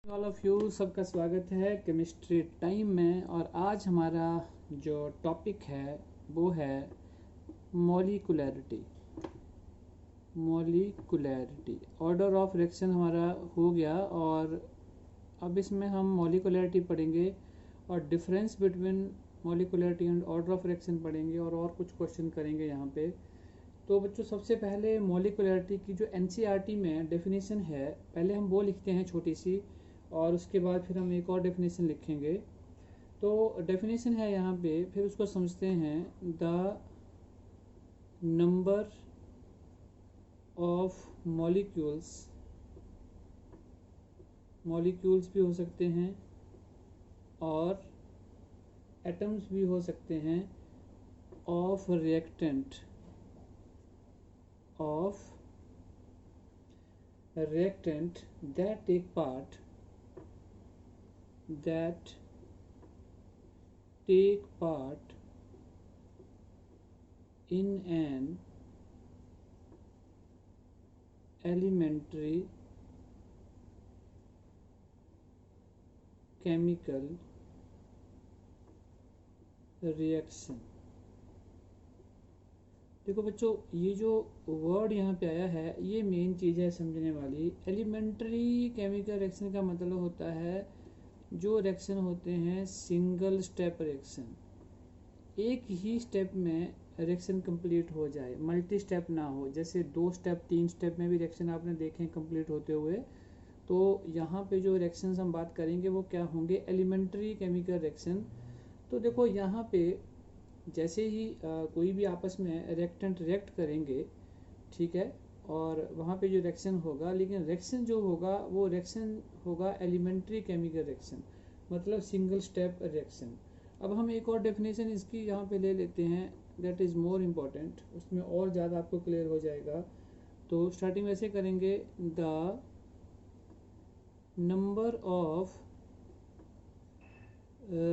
All of you सबका स्वागत है केमिस्ट्री टाइम में। और आज हमारा जो टॉपिक है वो है मॉलिकुलैरिटी। ऑर्डर ऑफ रिएक्शन हमारा हो गया और अब इसमें हम मॉलिकुलैरिटी पढ़ेंगे और difference between molecularity and order of reaction पढ़ेंगे और कुछ क्वेश्चन करेंगे यहाँ पे। तो बच्चों सबसे पहले मॉलिकुलैरिटी की जो एनसीईआरटी में डेफिनेशन है पहले हम वो लिखते हैं छोटी सी, और उसके बाद फिर हम एक और डेफिनेशन लिखेंगे। तो डेफिनेशन है यहाँ पे, फिर उसको समझते हैं। द नंबर ऑफ मॉलिक्यूल्स भी हो सकते हैं और एटम्स भी हो सकते हैं of reactant that take part in an elementary chemical reaction। देखो बच्चों, ये जो वर्ड यहाँ पे आया है ये मेन चीज़ है समझने वाली। एलिमेंट्री केमिकल रिएक्शन का मतलब होता है जो रिएक्शन होते हैं सिंगल स्टेप रिएक्शन, एक ही स्टेप में रिएक्शन कंप्लीट हो जाए, मल्टी स्टेप ना हो। जैसे 2 स्टेप 3 स्टेप में भी रिएक्शन आपने देखे कंप्लीट होते हुए। तो यहाँ पे जो रिएक्शंस हम बात करेंगे वो क्या होंगे, एलिमेंट्री केमिकल रिएक्शन। तो देखो यहाँ पे जैसे ही कोई भी आपस में रिएक्टेंट रिएक्ट करेंगे, ठीक है, और वहाँ पे जो रिएक्शन होगा, लेकिन रिएक्शन जो होगा वो रिएक्शन होगा एलिमेंट्री केमिकल रिएक्शन, मतलब सिंगल स्टेप रिएक्शन। अब हम एक और डेफिनेशन इसकी यहाँ पे ले लेते हैं, दैट इज़ मोर इम्पॉर्टेंट, उसमें और ज़्यादा आपको क्लियर हो जाएगा। तो स्टार्टिंग वैसे करेंगे, the number of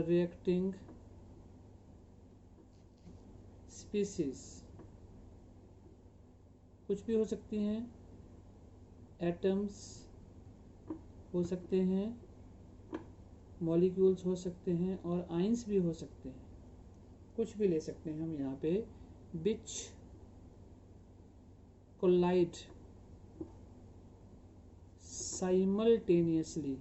reacting species कुछ भी हो सकती हैं, एटम्स हो सकते हैं, मॉलिक्यूल्स हो सकते हैं और आइंस भी हो सकते हैं, कुछ भी ले सकते हैं हम यहाँ पे। विच कोलाइड साइमल्टेनियसली,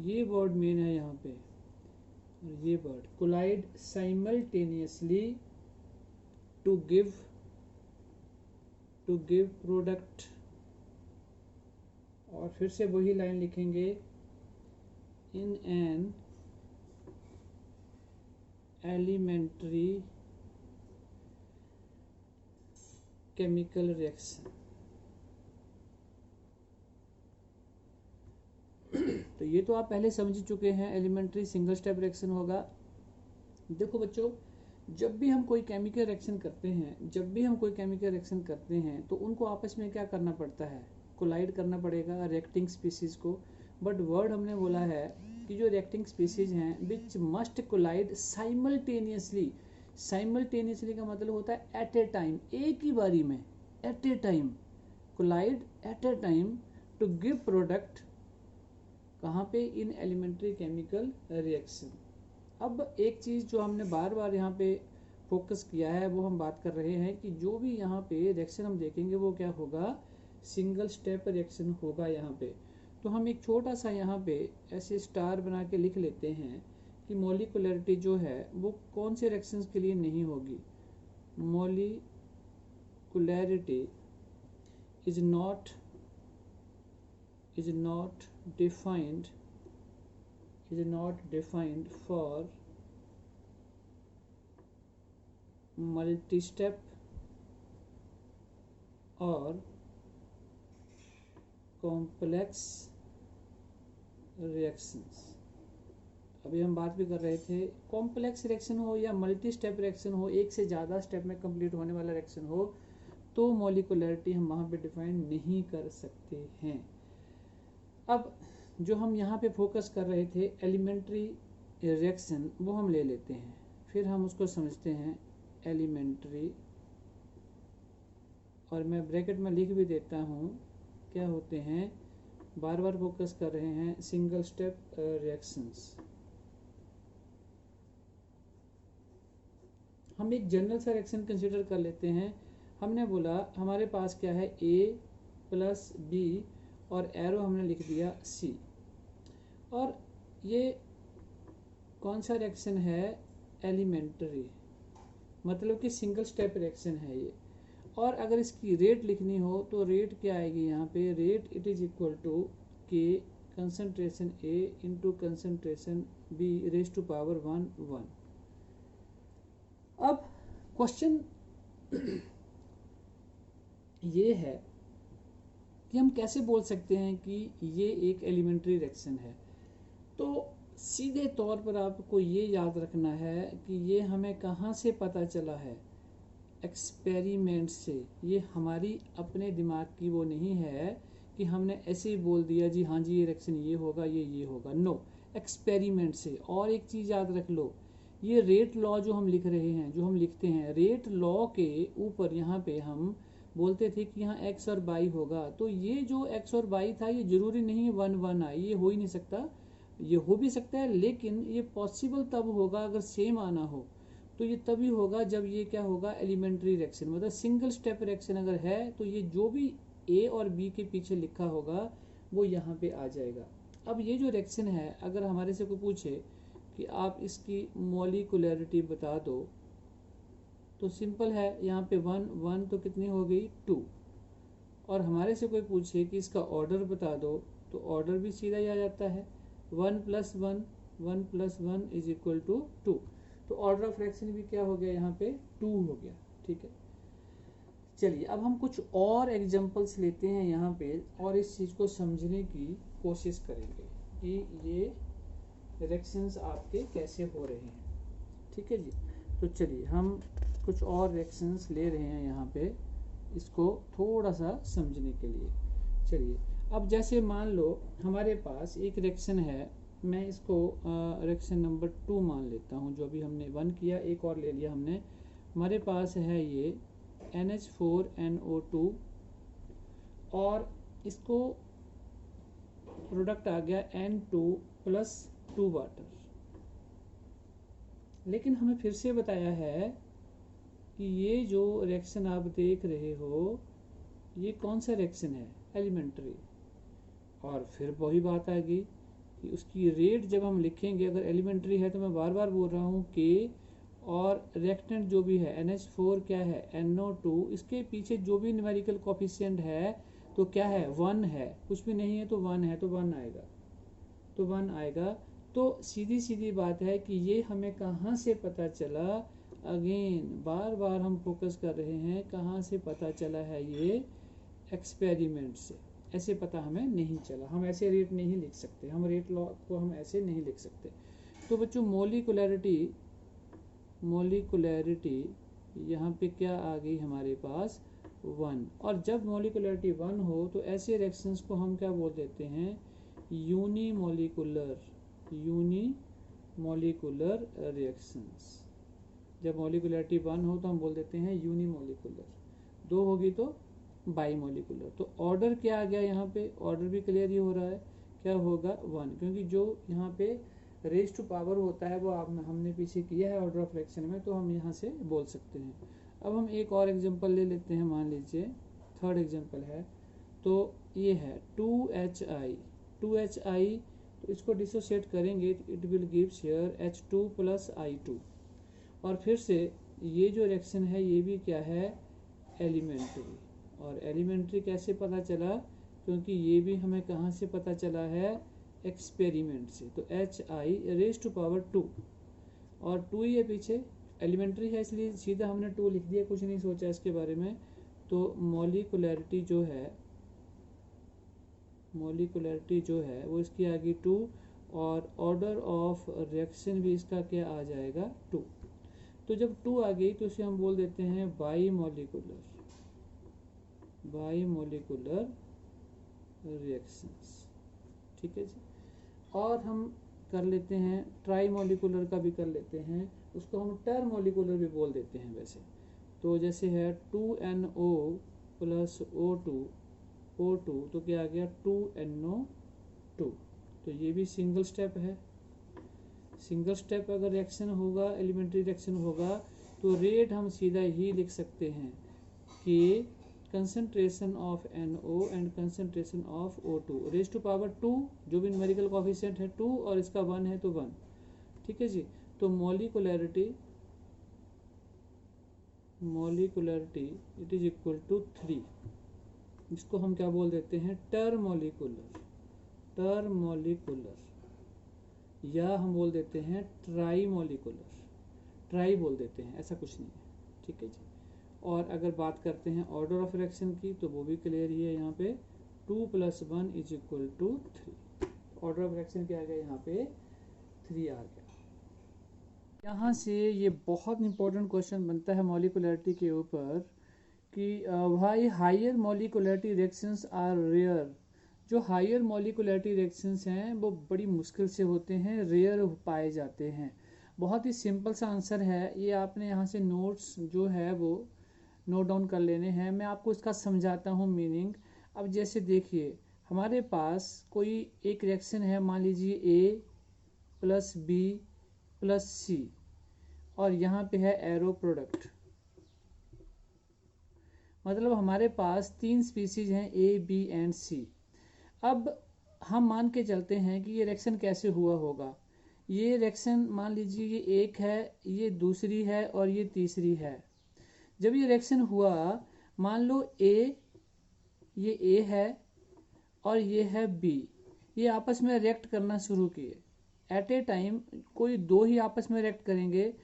ये वर्ड मेन है यहाँ पे, और ये word collide simultaneously to give product. और फिर से वही लाइन लिखेंगे, in an elementary chemical reaction. तो ये तो आप पहले समझ चुके हैं, एलिमेंट्री सिंगल स्टेप रिएक्शन होगा। देखो बच्चों, जब भी हम कोई केमिकल रिएक्शन करते हैं तो उनको आपस में क्या करना पड़ता है, कोलाइड करना पड़ेगा रिएक्टिंग स्पीसीज को। बट वर्ड हमने बोला है कि जो रिएक्टिंग स्पीसीज हैं which must collide simultaneously. Simultaneously का मतलब होता है एट ए टाइम, एक ही बारी में, at a time, collide at a time to give product. कहाँ पे, इन एलिमेंट्री केमिकल रिएक्शन। अब एक चीज़ जो हमने बार बार यहाँ पे फोकस किया है वो हम बात कर रहे हैं कि जो भी यहाँ पे रिएक्शन हम देखेंगे वो क्या होगा, सिंगल स्टेप रिएक्शन होगा यहाँ पे। तो हम एक छोटा सा यहाँ पे ऐसे स्टार बना के लिख लेते हैं कि मॉलिकुलैरिटी जो है वो कौन से रिएक्शंस के लिए नहीं होगी। Molecularity is not defined for multi-step or complex reactions। अभी हम बात भी कर रहे थे, कॉम्प्लेक्स रिएक्शन हो या मल्टी स्टेप रिएक्शन हो, एक से ज़्यादा स्टेप में कंप्लीट होने वाला रिएक्शन हो, तो मॉलिकुलैरिटी हम वहाँ पे डिफाइन नहीं कर सकते हैं। अब जो हम यहाँ पे फोकस कर रहे थे एलिमेंट्री रिएक्शन, वो हम ले लेते हैं, फिर हम उसको समझते हैं एलिमेंट्री और मैं ब्रैकेट में लिख भी देता हूँ, क्या होते हैं, बार बार फोकस कर रहे हैं, सिंगल स्टेप रिएक्शंस। हम एक जनरल सा रिएक्शन कंसिडर कर लेते हैं। हमने बोला हमारे पास क्या है, A प्लस B और एरो हमने लिख दिया C, और ये कौन सा रिएक्शन है, एलिमेंट्री, मतलब कि सिंगल स्टेप रिएक्शन है ये। और अगर इसकी रेट लिखनी हो तो रेट क्या आएगी यहाँ पे, rate it is equal to K concentration A into concentration B raise to power 1 अब क्वेश्चन ये है कि हम कैसे बोल सकते हैं कि ये एक एलिमेंट्री रिएक्शन है। तो सीधे तौर पर आपको ये याद रखना है कि ये हमें कहाँ से पता चला है, एक्सपेरिमेंट से। ये हमारी अपने दिमाग की वो नहीं है कि हमने ऐसे ही बोल दिया जी हाँ जी ये रिएक्शन ये होगा ये होगा, नो, एक्सपेरिमेंट से। और एक चीज़ याद रख लो, ये रेट लॉ जो हम लिख रहे हैं, जो हम लिखते हैं, रेट लॉ के ऊपर यहाँ पे हम बोलते थे कि यहाँ x और y होगा, तो ये जो x और y था ये जरूरी नहीं 1 आए, ये हो ही नहीं सकता, ये हो भी सकता है लेकिन ये पॉसिबल तब होगा अगर सेम आना हो। तो ये तभी होगा जब ये क्या होगा, एलिमेंट्री रिएक्शन, मतलब सिंगल स्टेप रिएक्शन अगर है तो ये जो भी A और B के पीछे लिखा होगा वो यहाँ पे आ जाएगा। अब ये जो रिएक्शन है, अगर हमारे से कोई पूछे कि आप इसकी मॉलिकुलरिटी बता दो, तो सिंपल है, यहाँ पे 1 तो कितनी हो गई, 2। और हमारे से कोई पूछे कि इसका ऑर्डर बता दो, तो ऑर्डर भी सीधा ही आ जाता है, 1 + 1 इज इक्वल टू 2। तो ऑर्डर ऑफ रिएक्शन भी क्या हो गया, यहाँ पे 2 हो गया। ठीक है, चलिए अब हम कुछ और एग्जांपल्स लेते हैं यहाँ पे और इस चीज़ को समझने की कोशिश करेंगे कि ये रिएक्शंस आपके कैसे हो रहे हैं। ठीक है जी, तो चलिए हम कुछ और रिएक्शंस ले रहे हैं यहाँ पे, इसको थोड़ा सा समझने के लिए। चलिए अब जैसे मान लो हमारे पास एक रिएक्शन है, मैं इसको रिएक्शन नंबर 2 मान लेता हूँ, जो अभी हमने 1 किया, एक और ले लिया हमने। हमारे पास है ये NH4NO2 और इसको प्रोडक्ट आ गया N2 + 2 वाटर। लेकिन हमें फिर से बताया है कि ये जो रिएक्शन आप देख रहे हो ये कौन सा रिएक्शन है, एलिमेंट्री। और फिर वही बात आ गई कि उसकी रेट जब हम लिखेंगे, अगर एलिमेंट्री है तो मैं बार बार बोल रहा हूँ कि, और रिएक्टेंट जो भी है NH4 क्या है, NO2, इसके पीछे जो भी न्यूमेरिकल कोफिशिएंट है तो क्या है, 1 है, कुछ भी नहीं है तो 1 है, तो 1 आएगा, तो 1 आएगा। तो सीधी सीधी बात है कि ये हमें कहाँ से पता चला, अगेन बार बार हम फोकस कर रहे हैं, कहाँ से पता चला है, ये एक्सपेरिमेंट से। ऐसे पता हमें नहीं चला, हम ऐसे रेट नहीं लिख सकते, हम रेट लॉ को हम ऐसे नहीं लिख सकते। तो बच्चों मॉलिकुलरिटी यहाँ पे क्या आ गई हमारे पास, 1। और जब मॉलिकुलरिटी 1 हो तो ऐसे रिएक्शंस को हम क्या बोल देते हैं, यूनिमॉलिकुलर रिएक्शंस। जब मॉलिकुलरिटी 1 हो तो हम बोल देते हैं यूनिमॉलिकुलर, 2 होगी तो बाईमॉलिकुलर। तो ऑर्डर क्या आ गया यहाँ पे, ऑर्डर भी क्लियर ही हो रहा है, क्या होगा 1, क्योंकि जो यहाँ पे रेज टू पावर होता है वो हमने पीछे किया है ऑर्डर ऑफ रिएक्शन में, तो हम यहाँ से बोल सकते हैं। अब हम एक और एग्जांपल ले लेते हैं, मान लीजिए थर्ड एग्जांपल है, तो ये है 2HI, तो इसको डिसोशिएट करेंगे, it will gives here H2 + I2। और फिर से ये जो रिएक्शन है ये भी क्या है, एलिमेंट्री। और एलिमेंट्री कैसे पता चला, क्योंकि ये भी हमें कहाँ से पता चला है, एक्सपेरिमेंट से। तो HI⁻², और 2 ये पीछे एलिमेंट्री है इसलिए सीधा हमने 2 लिख दिया, कुछ नहीं सोचा इसके बारे में। तो मॉलिकुलरिटी जो है वो इसकी आ गई 2, और ऑर्डर ऑफ रिएक्शन भी इसका क्या आ जाएगा, 2। तो जब 2 आ गई तो इसे हम बोल देते हैं बाईमॉलिकुलर रिएक्शंस। ठीक है जी, और हम कर लेते हैं ट्राईमॉलिकुलर का भी कर लेते हैं, उसको हम टरमॉलिकुलर भी बोल देते हैं वैसे। तो जैसे है 2NO प्लस O2 तो क्या आ गया 2NO2। तो ये भी सिंगल स्टेप है। सिंगल स्टेप अगर रिएक्शन होगा, एलिमेंट्री रिएक्शन होगा, तो रेट हम सीधा ही लिख सकते हैं कि concentration of NO and concentration of O2 raise to power 2, जो भी न्यूमेरिकल कोफिशिएंट है 2 और इसका 1 है तो 1। ठीक है जी। तो मॉलिकुलैरिटी इट इज इक्वल टू 3। इसको हम क्या बोल देते हैं, टर्मोलिकुलर, या हम बोल देते हैं ट्राईमोलिकुलर। ट्राई बोल देते हैं, ऐसा कुछ नहीं है। ठीक है जी। और अगर बात करते हैं ऑर्डर ऑफ रिएक्शन की, तो वो भी क्लियर ही है। यहाँ पे 2 + 1 = 3। ऑर्डर ऑफ रिएक्शन क्या आ गया, यहाँ पे 3 आ गया। यहाँ से ये बहुत इंपॉर्टेंट क्वेश्चन बनता है मॉलिकुलैरिटी के ऊपर कि why higher molecularity reactions are rare. जो हायर मॉलिकुलैरिटी रिएक्शंस हैं वो बड़ी मुश्किल से होते हैं, रेयर पाए जाते हैं। बहुत ही सिंपल सा आंसर है ये। आपने यहाँ से नोट्स जो है वो नोट डाउन कर लेने हैं। मैं आपको इसका समझाता हूँ मीनिंग। अब जैसे देखिए, हमारे पास कोई एक रिएक्शन है, मान लीजिए A + B + C, और यहाँ पे है एरो प्रोडक्ट। मतलब हमारे पास 3 स्पीसीज हैं, A, B एंड C। अब हम मान के चलते हैं कि ये रिएक्शन कैसे हुआ होगा। ये रिएक्शन मान लीजिए ये एक है, ये दूसरी है और ये तीसरी है। जब ये रिएक्शन हुआ, मान लो ये A है और ये है B, ये आपस में रिएक्ट करना शुरू किए। एट ए टाइम कोई दो ही आपस में रिएक्ट करेंगे,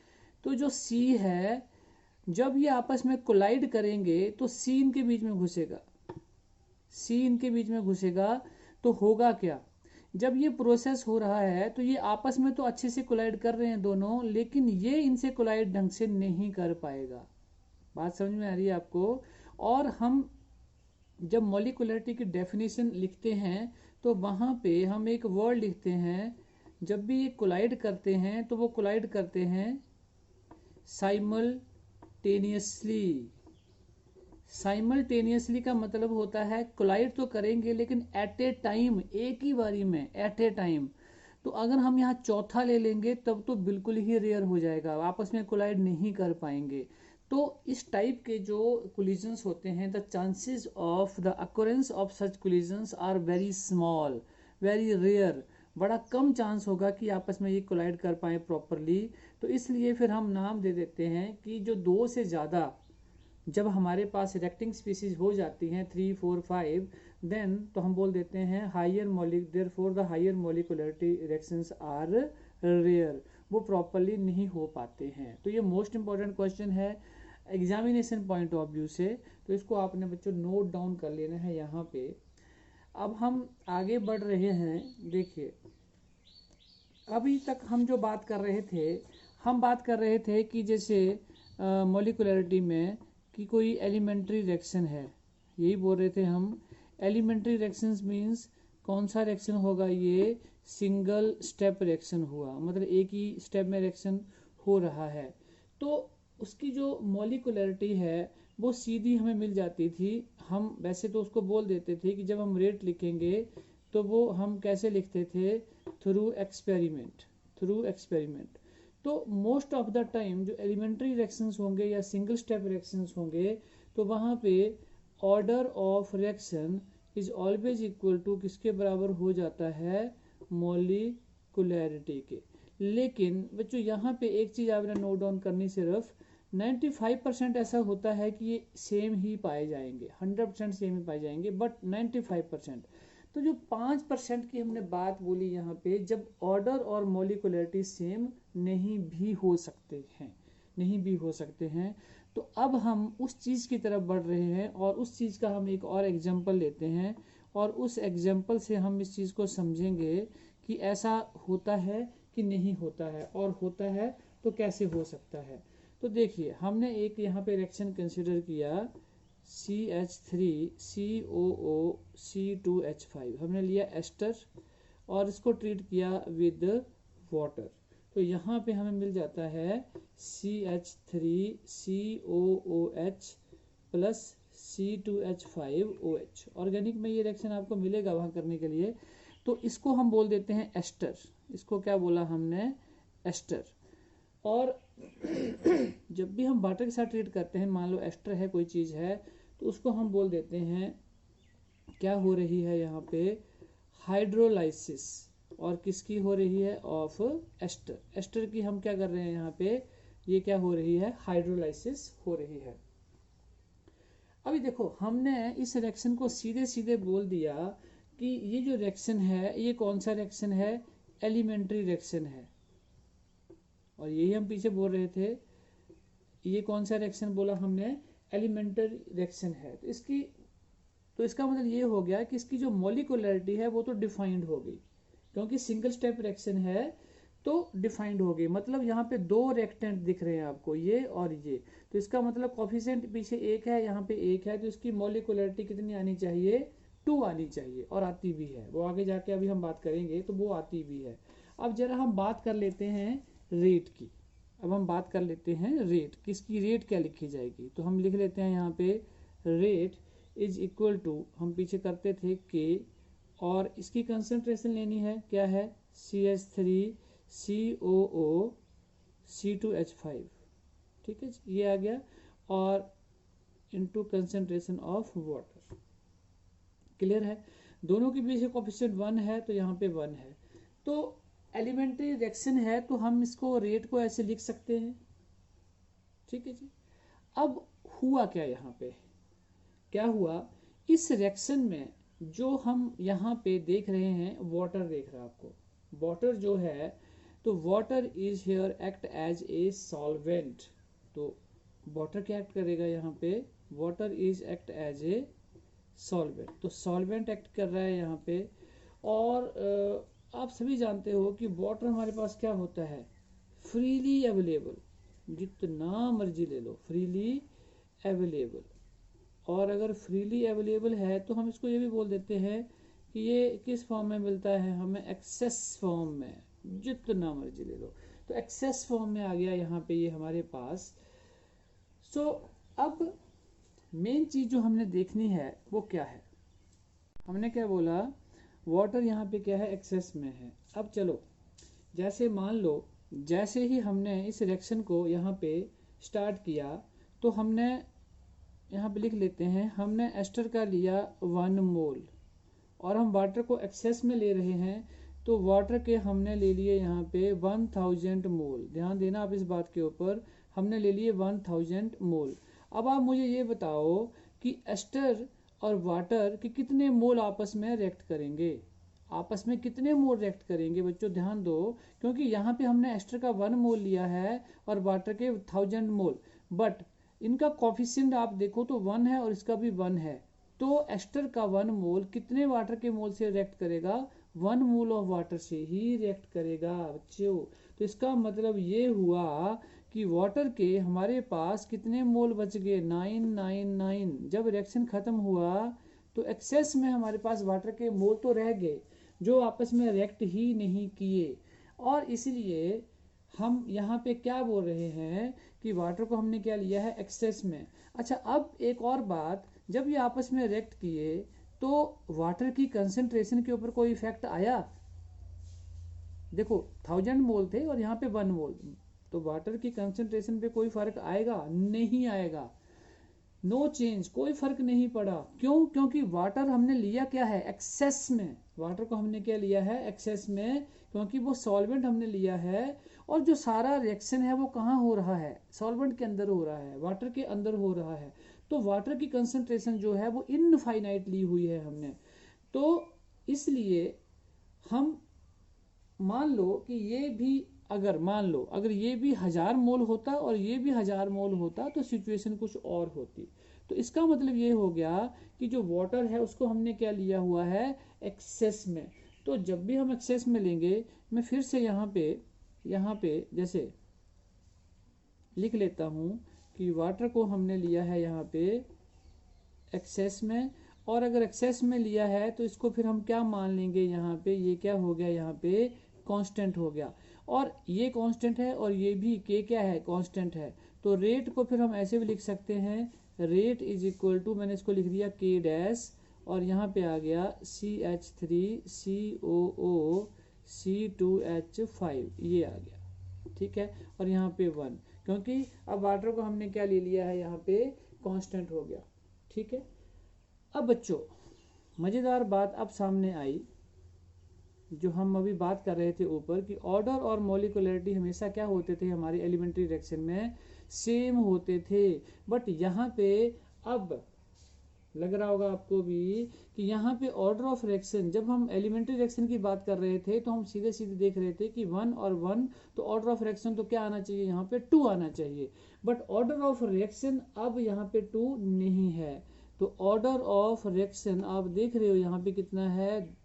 तो जो C है, जब ये आपस में कोलाइड करेंगे तो C इनके बीच में घुसेगा। तो होगा क्या, जब ये प्रोसेस हो रहा है तो ये आपस में तो अच्छे से कोलाइड कर रहे हैं दोनों, लेकिन ये इनसे कोलाइड ढंग से नहीं कर पाएगा। बात समझ में आ रही है आपको। और हम जब मॉलिकुलैरिटी की डेफिनेशन लिखते हैं तो वहाँ पे हम एक वर्ड लिखते हैं, जब भी ये कोलाइड करते हैं तो वो कोलाइड करते हैं साइमल्टेनियसली का मतलब होता है कोलाइड तो करेंगे लेकिन एट ए टाइम, एक ही बारी में, एट ए टाइम। तो अगर हम यहाँ चौथा ले लेंगे तब तो बिल्कुल ही रेयर हो जाएगा, आपस में कोलाइड नहीं कर पाएंगे। तो इस टाइप के जो कोलिजन्स होते हैं, the chances of the occurrence of such collisions are very small, very rare. बड़ा कम चांस होगा कि आपस में ये कोलाइड कर पाए प्रॉपरली। तो इसलिए फिर हम नाम दे देते हैं कि जो 2 से ज़्यादा जब हमारे पास रिएक्टिंग स्पीसीज हो जाती हैं 3, 4, 5, देन तो हम बोल देते हैं therefore the higher molecularity reactions are rare, वो प्रॉपरली नहीं हो पाते हैं। तो ये मोस्ट इंपॉर्टेंट क्वेश्चन है एग्जामिनेशन पॉइंट ऑफ व्यू से, तो इसको आपने बच्चों नोट डाउन कर लेना है यहाँ पे। अब हम आगे बढ़ रहे हैं। देखिए, अभी तक हम जो बात कर रहे थे, हम बात कर रहे थे कि जैसे मॉलिकुलैरिटी में कि कोई एलिमेंट्री रिएक्शन है, यही बोल रहे थे हम। एलिमेंट्री रिएक्शंस मींस कौन सा रिएक्शन होगा, ये सिंगल स्टेप रिएक्शन हुआ, मतलब एक ही स्टेप में रिएक्शन हो रहा है। तो उसकी जो मॉलिकुलैरिटी है वो सीधी हमें मिल जाती थी। हम वैसे तो उसको बोल देते थे कि जब हम रेट लिखेंगे तो वो हम कैसे लिखते थे, थ्रू एक्सपेरिमेंट। तो मोस्ट ऑफ द टाइम जो एलिमेंट्री रिएक्शंस होंगे या सिंगल स्टेप रिएक्शंस होंगे, तो वहाँ पे order of reaction is always equal to किसके बराबर हो जाता है, मॉलिकुलैरिटी के। लेकिन बच्चों यहाँ पे एक चीज़ आपने नोट डाउन करनी, सिर्फ 95% ऐसा होता है कि ये सेम ही पाए जाएंगे, 100% सेम ही पाए जाएंगे, बट 95%। तो जो 5% की हमने बात बोली यहाँ पे, जब ऑर्डर और मॉलिकुलैरिटी सेम नहीं भी हो सकते हैं, तो अब हम उस चीज़ की तरफ बढ़ रहे हैं और उस चीज़ का हम एक और एग्जांपल लेते हैं और उस एग्जांपल से हम इस चीज़ को समझेंगे कि ऐसा होता है कि नहीं होता है, और होता है तो कैसे हो सकता है। तो देखिए, हमने एक यहाँ पे रिएक्शन कंसिडर किया CH3COOC2H5, हमने लिया एस्टर और इसको ट्रीट किया विद वाटर। तो यहाँ पे हमें मिल जाता है CH3COOH + C2H5OH। ऑर्गेनिक में ये रिएक्शन आपको मिलेगा वहाँ करने के लिए, तो इसको हम बोल देते हैं एस्टर। इसको क्या बोला हमने? एस्टर। और जब भी हम वाटर के साथ ट्रीट करते हैं, मान लो एस्टर है कोई चीज़ है, तो उसको हम बोल देते हैं, क्या हो रही है यहाँ पे? हाइड्रोलाइसिस। और किसकी हो रही है? Of ester. एस्टर की हम क्या कर रहे हैं यहाँ पे? ये क्या हो रही है? हाइड्रोलाइसिस हो रही है। अभी देखो, हमने इस रिएक्शन को सीधे सीधे बोल दिया कि ये जो रिएक्शन है ये कौन सा रिएक्शन है? एलिमेंट्री रिएक्शन है। और यही हम पीछे बोल रहे थे, ये कौन सा रिएक्शन बोला हमने? एलिमेंट्री रिएक्शन है। तो इसका मतलब ये हो गया कि इसकी जो मॉलिक्यूलरिटी है वो तो डिफाइंड हो गई, क्योंकि सिंगल स्टेप रिएक्शन है तो डिफाइंड हो गई। मतलब यहाँ पे दो रिएक्टेंट दिख रहे हैं आपको, ये और ये, तो इसका मतलब कोफिशिएंट पीछे एक है, यहाँ पे एक है, तो इसकी मॉलिक्यूलरिटी कितनी आनी चाहिए? 2 आनी चाहिए, और आती भी है। वो आगे जाके अभी हम बात करेंगे, तो वो आती भी है। अब जरा हम बात कर लेते हैं रेट की। अब हम बात कर लेते हैं रेट, किसकी रेट क्या लिखी जाएगी? तो हम लिख लेते हैं यहाँ पे रेट इज इक्वल टू, हम पीछे करते थे के, और इसकी कंसंट्रेशन लेनी है, क्या है? CH3COO C2H5, ठीक है, ये आ गया, और into concentration of water. Clear है? दोनों के बीच कोएफिशिएंट 1 है, तो यहाँ पे 1 है। तो एलिमेंट्री रिएक्शन है, तो हम इसको रेट को ऐसे लिख सकते हैं, ठीक है जी। अब हुआ क्या यहाँ पे? क्या हुआ इस रिएक्शन में? जो हम यहाँ पे देख रहे हैं, वाटर देख रहा है आपको, वाटर जो है, तो water is here act as a solvent. तो वाटर क्या एक्ट करेगा यहाँ पे? Water is act as a solvent. तो सॉल्वेंट एक्ट कर रहा है यहाँ पे। और आप सभी जानते हो कि वाटर हमारे पास क्या होता है? फ्रीली अवेलेबल, जितना मर्जी ले लो, फ्रीली अवेलेबल। और अगर फ्रीली अवेलेबल है तो हम इसको ये भी बोल देते हैं कि ये किस फॉर्म में मिलता है हमें? एक्सेस फॉर्म में, जितना मर्जी ले लो। तो एक्सेस फॉर्म में आ गया यहाँ पे ये हमारे पास। सो अब मेन चीज जो हमने देखनी है वो क्या है? हमने क्या बोला? वाटर यहाँ पे क्या है? एक्सेस में है। अब चलो, जैसे मान लो, जैसे ही हमने इस रिएक्शन को यहाँ पे स्टार्ट किया, तो हमने यहाँ पे लिख लेते हैं, हमने एस्टर का लिया 1 मोल, और हम वाटर को एक्सेस में ले रहे हैं, तो वाटर के हमने ले लिए यहाँ पे 1000 मोल। ध्यान देना आप इस बात के ऊपर, हमने ले लिए 1000 मोल। अब आप मुझे ये बताओ कि एस्टर और वाटर के कितने मोल आपस में रिएक्ट करेंगे? आपस में कितने मोल रिएक्ट करेंगे बच्चों? ध्यान दो, क्योंकि यहाँ पे हमने एस्टर का 1 मोल लिया है और वाटर के 1000 मोल, बट इनका कोफिशिएंट आप देखो तो 1 है और इसका भी 1 है। तो एस्टर का 1 मोल कितने वाटर के मोल से रिएक्ट करेगा? 1 मोल ऑफ वाटर से ही रिएक्ट करेगा बच्चों। तो इसका मतलब ये हुआ कि वाटर के हमारे पास कितने मोल बच गए? 999। जब रिएक्शन खत्म हुआ तो एक्सेस में हमारे पास वाटर के मोल तो रह गए, जो आपस में रिएक्ट ही नहीं किए। और इसलिए हम यहाँ पे क्या बोल रहे हैं कि वाटर को हमने क्या लिया है? एक्सेस में। अच्छा, अब एक और बात, जब ये आपस में रिएक्ट किए तो वाटर की कंसंट्रेशन के ऊपर कोई इफेक्ट आया? देखो 1000 मोल थे और यहाँ पे 1 मोल, तो वाटर की कंसंट्रेशन पे कोई फर्क आएगा? नहीं आएगा। नो चेंज, कोई फर्क नहीं पड़ा। क्यों? क्योंकि वाटर हमने लिया क्या है? एक्सेस में। वाटर को हमने क्या लिया है? एक्सेस में, क्योंकि वो सॉल्वेंट हमने लिया है। और जो सारा रिएक्शन है वो कहाँ हो रहा है? सॉल्वेंट के अंदर हो रहा है, वाटर के अंदर हो रहा है। तो वाटर की कंसंट्रेशन जो है वो इनफाइनाइट ली हुई है हमने। तो इसलिए हम मान लो कि ये भी, अगर मान लो अगर ये भी 1000 मोल होता और ये भी 1000 मोल होता तो सिचुएशन कुछ और होती। तो इसका मतलब ये हो गया कि जो वाटर है उसको हमने क्या लिया हुआ है? एक्सेस में। तो जब भी हम एक्सेस में लेंगे, मैं फिर से यहाँ पे जैसे लिख लेता हूँ कि वाटर को हमने लिया है यहाँ पे एक्सेस में, और अगर एक्सेस में लिया है तो इसको फिर हम क्या मान लेंगे? यहाँ पे ये क्या हो गया? यहाँ पे कांस्टेंट हो गया। और ये कांस्टेंट है और ये भी के क्या है? कांस्टेंट है। तो रेट को फिर हम ऐसे भी लिख सकते हैं, रेट इज इक्वल टू, मैंने इसको लिख दिया K डैश और यहाँ पे आ गया CH3COO C2H5, ये आ गया, ठीक है। और यहाँ पे 1, क्योंकि अब वाटर को हमने क्या ले लिया है, यहाँ पे कांस्टेंट हो गया, ठीक है। अब बच्चों मज़ेदार बात अब सामने आई, जो हम अभी बात कर रहे थे ऊपर, कि ऑर्डर और मॉलिक्यूलरिटी हमेशा क्या होते थे हमारे एलिमेंट्री रिएक्शन में, सेम होते थे। बट यहाँ पे अब लग रहा होगा आपको भी कि यहाँ पे ऑर्डर ऑफ रिएक्शन, जब हम एलिमेंट्री रिएक्शन की बात कर रहे थे तो हम सीधे सीधे देख रहे थे कि 1 और 1, तो ऑर्डर ऑफ रिएक्शन तो क्या आना चाहिए, यहाँ पे 2 आना चाहिए। बट ऑर्डर ऑफ रिएक्शन अब यहाँ पे 2 नहीं है, तो ऑर्डर ऑफ रिएक्शन आप देख रहे हो यहाँ पे कितना है,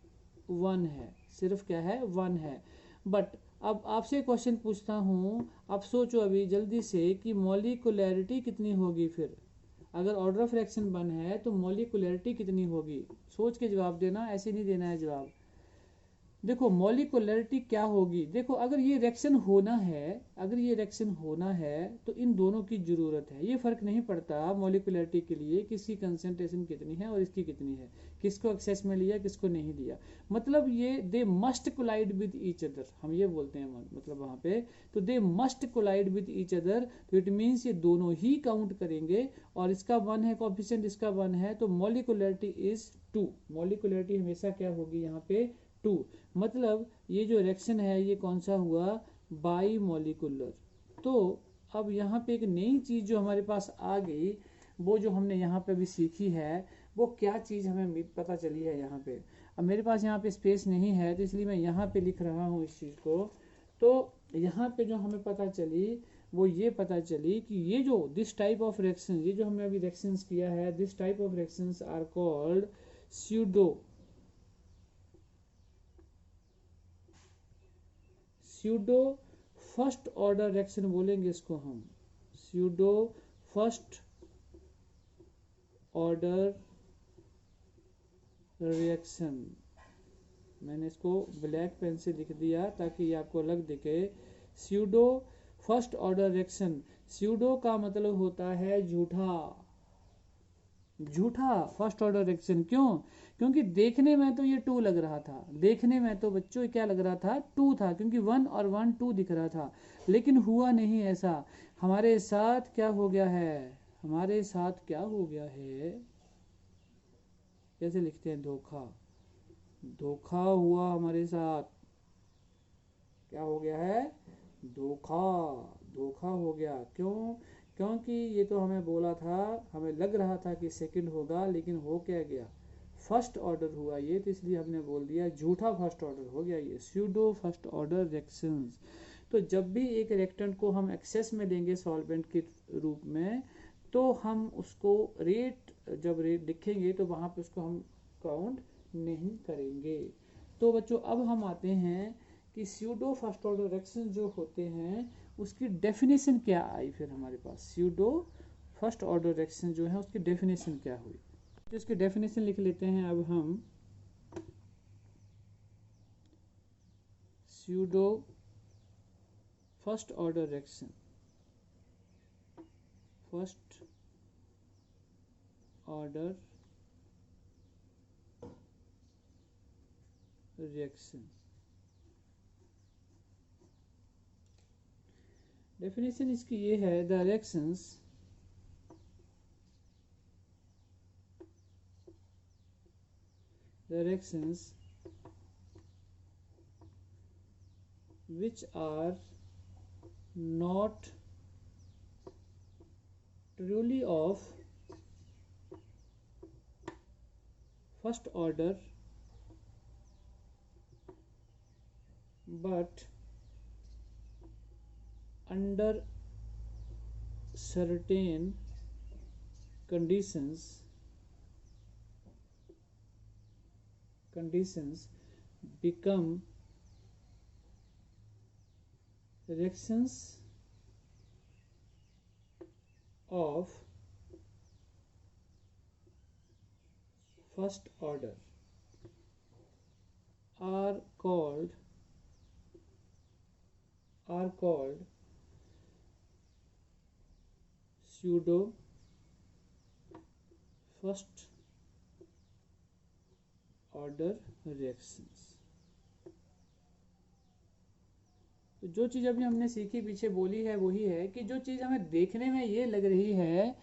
1 है, सिर्फ क्या है, 1 है। बट अब आपसे क्वेश्चन पूछता हूँ, आप सोचो अभी जल्दी से कि मॉलिक्यूलरिटी कितनी होगी फिर, अगर ऑर्डर ऑफ रिएक्शन 1 है तो मॉलिक्यूलरिटी कितनी होगी, सोच के जवाब देना, ऐसे नहीं देना है जवाब। देखो मॉलिक्यूलरिटी क्या होगी, देखो अगर ये रिएक्शन होना है, अगर ये रिएक्शन होना है तो इन दोनों की जरूरत है, ये फर्क नहीं पड़ता मॉलिक्यूलरिटी के लिए किसकी कंसेंट्रेशन कितनी है और इसकी कितनी है, किसको एक्सेस में लिया किसको नहीं लिया, मतलब ये they must collide with each other, हम ये बोलते हैं मतलब वहाँ पे, तो they must collide with each other, तो इट मीन्स ये दोनों ही काउंट करेंगे, और इसका 1 है कोएफिशिएंट, इसका 1 है, तो मॉलिक्यूलरिटी इज 2, मॉलिक्यूलरिटी हमेशा क्या होगी यहाँ पे 2, मतलब ये जो रिएक्शन है ये कौन सा हुआ, बाई मॉलिक्यूलर। तो अब यहाँ पे एक नई चीज़ जो हमारे पास आ गई, वो जो हमने यहाँ पे भी सीखी है, वो क्या चीज़ हमें पता चली है यहाँ पे। अब मेरे पास यहाँ पे स्पेस नहीं है तो इसलिए मैं यहाँ पे लिख रहा हूँ इस चीज़ को। तो यहाँ पे जो हमें पता चली वो ये पता चली कि ये जो दिस टाइप ऑफ रिएक्शन, ये जो हमने अभी रिएक्शंस किया है, this type of reactions are called pseudo first order reaction बोलेंगे इसको हम, स्यूडो फर्स्ट ऑर्डर रिएक्शन। मैंने इसको ब्लैक पेन से लिख दिया ताकि ये आपको अलग दिखे, pseudo first order reaction. Pseudo का मतलब होता है झूठा, झूठा फर्स्ट ऑर्डर रिएक्शन। क्यों, क्योंकि देखने में तो ये 2 लग रहा था, देखने में तो बच्चों क्या लग रहा था, 2 था, क्योंकि 1 और 1 2 दिख रहा था, लेकिन हुआ नहीं ऐसा। हमारे साथ क्या हो गया है, हमारे साथ क्या हो गया है, कैसे लिखते हैं, धोखा, धोखा हुआ हमारे साथ, क्या हो गया है, धोखा, धोखा हो गया। क्यों, क्योंकि ये तो हमें बोला था, हमें लग रहा था कि सेकंड होगा, लेकिन हो क्या गया, फर्स्ट ऑर्डर हुआ ये, तो इसलिए हमने बोल दिया झूठा फर्स्ट ऑर्डर हो गया ये, स्यूडो फर्स्ट ऑर्डर रिएक्शंस। तो जब भी एक रिएक्टेंट को हम एक्सेस में लेंगे सॉल्वेंट के रूप में, तो हम उसको रेट, जब रेट लिखेंगे तो वहाँ पे उसको हम काउंट नहीं करेंगे। तो बच्चों अब हम आते हैं कि स्यूडो फर्स्ट ऑर्डर रिएक्शन जो होते हैं उसकी डेफिनेशन क्या आई फिर हमारे पास, स्यूडो फर्स्ट ऑर्डर रिएक्शन जो है उसकी डेफिनेशन क्या हुई, तो इसकी डेफिनेशन लिख लेते हैं अब हम। Pseudo first order reaction, first order reaction. Definition इसकी ये है, the reactions which are not truly of first order but under certain conditions become reactions of first order are called pseudo first order reactions. तो जो चीज़ अभी हमने सीखी पीछे बोली है वही है कि जो चीज़ हमें देखने में ये लग रही है